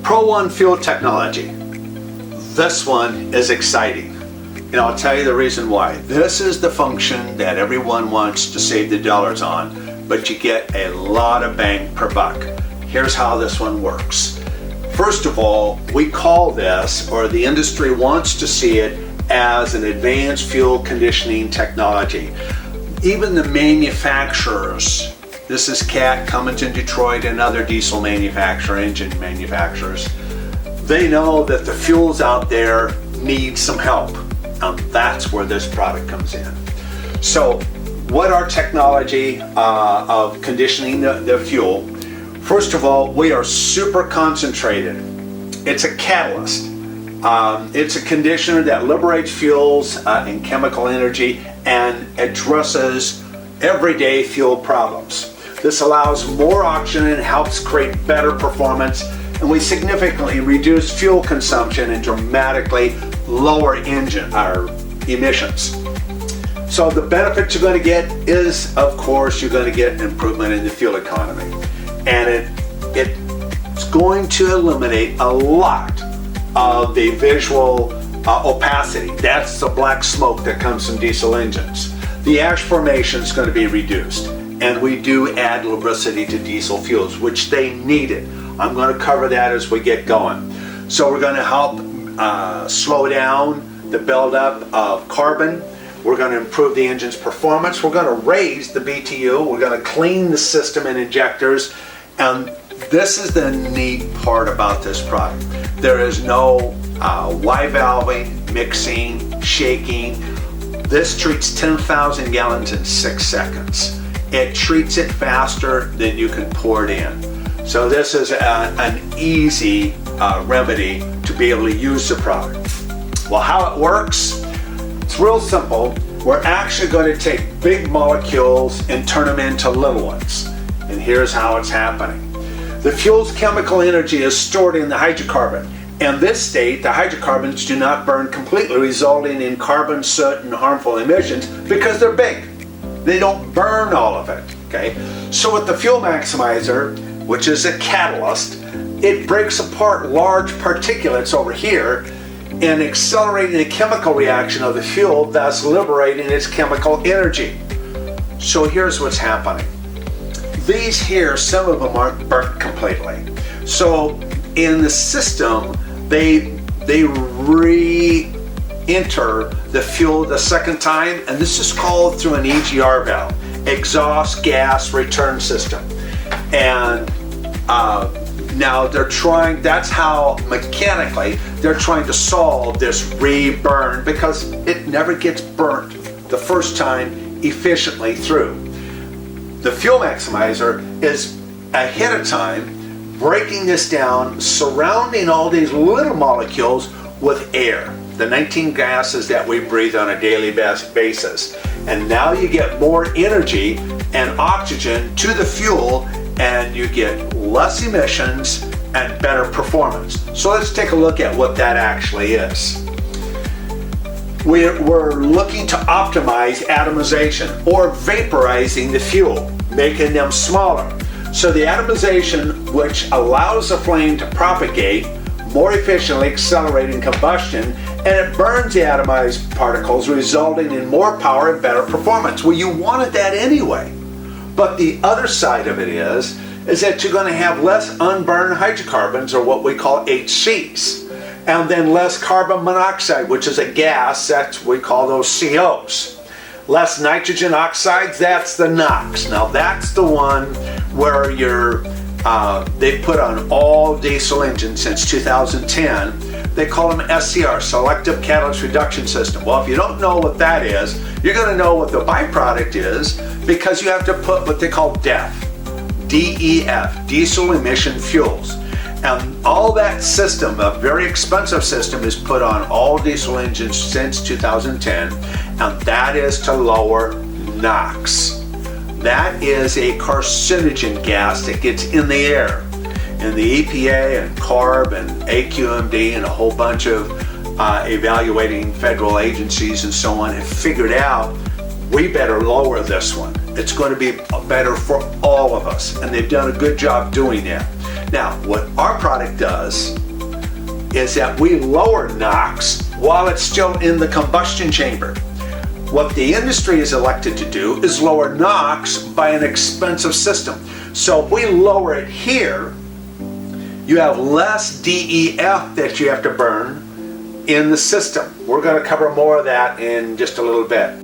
Pro One fuel technology. This one is exciting. And I'll tell you the reason why. This is the function that everyone wants to save the dollars on, but you get a lot of bang per buck. Here's how this one works. First of all, we call this, or the industry wants to see it, as an advanced fuel conditioning technology. Even the manufacturers, this is CAT, Cummins in Detroit, and other diesel manufacturer, engine manufacturers, they know that the fuels out there need some help. And that's where this product comes in. So what our technology of conditioning the fuel, first of all, we are super concentrated. It's a catalyst. It's a conditioner that liberates fuels and chemical energy and addresses everyday fuel problems. This allows more oxygen and helps create better performance, and we significantly reduce fuel consumption and dramatically lower engine or emissions. So the benefit you're going to get is, of course, you're going to get an improvement in the fuel economy, and it's going to eliminate a lot of the visual opacity. That's the black smoke that comes from diesel engines. The ash formation is going to be reduced, and we do add lubricity to diesel fuels, which they needed. I'm going to cover that as we get going. So we're going to help slow down the buildup of carbon. We're going to improve the engine's performance. We're going to raise the BTU. We're going to clean the system and injectors. And this is the neat part about this product. There is no Y-valving, mixing, shaking. This treats 10,000 gallons in 6 seconds. It treats it faster than you can pour it in. So this is an easy remedy to be able to use the product. Well, how it works, it's real simple. We're actually going to take big molecules and turn them into little ones. And here's how it's happening. The fuel's chemical energy is stored in the hydrocarbon. In this state, the hydrocarbons do not burn completely, resulting in carbon, soot, and harmful emissions because they're big. They don't burn all of it, okay? So with the fuel maximizer, which is a catalyst, it breaks apart large particulates over here and accelerating the chemical reaction of the fuel, thus liberating its chemical energy. So here's what's happening. These here, some of them aren't burnt completely. So in the system, they re-enter the fuel the second time, and this is called through an EGR valve, exhaust gas return system. And now they're trying, that's how mechanically they're trying to solve this re-burn, because it never gets burnt the first time efficiently through. The fuel maximizer is ahead of time breaking this down, surrounding all these little molecules with air, the 19 gases that we breathe on a daily basis. And now you get more energy and oxygen to the fuel, and you get less emissions and better performance. So let's take a look at what that actually is. We're looking to optimize atomization, or vaporizing the fuel, making them smaller. So the atomization, which allows the flame to propagate more efficiently, accelerating combustion, and it burns the atomized particles, resulting in more power and better performance. Well, you wanted that anyway. But the other side of it is that you're going to have less unburned hydrocarbons, or what we call HCs. And then less carbon monoxide, which is a gas, we call those COs. Less nitrogen oxides, that's the NOx. Now that's the one where they put on all diesel engines since 2010. They call them SCR, Selective Catalyst Reduction System. Well, if you don't know what that is, you're going to know what the byproduct is, because you have to put what they call DEF, DEF, diesel emission fuels. And all that system, a very expensive system, is put on all diesel engines since 2010, and that is to lower NOx. That is a carcinogen gas that gets in the air. And the EPA and CARB and AQMD and a whole bunch of evaluating federal agencies and so on have figured out we better lower this one. It's going to be better for all of us, and they've done a good job doing that. Now, what our product does is that we lower NOx while it's still in the combustion chamber. What the industry is elected to do is lower NOx by an expensive system. So if we lower it here, you have less DEF that you have to burn in the system. We're going to cover more of that in just a little bit.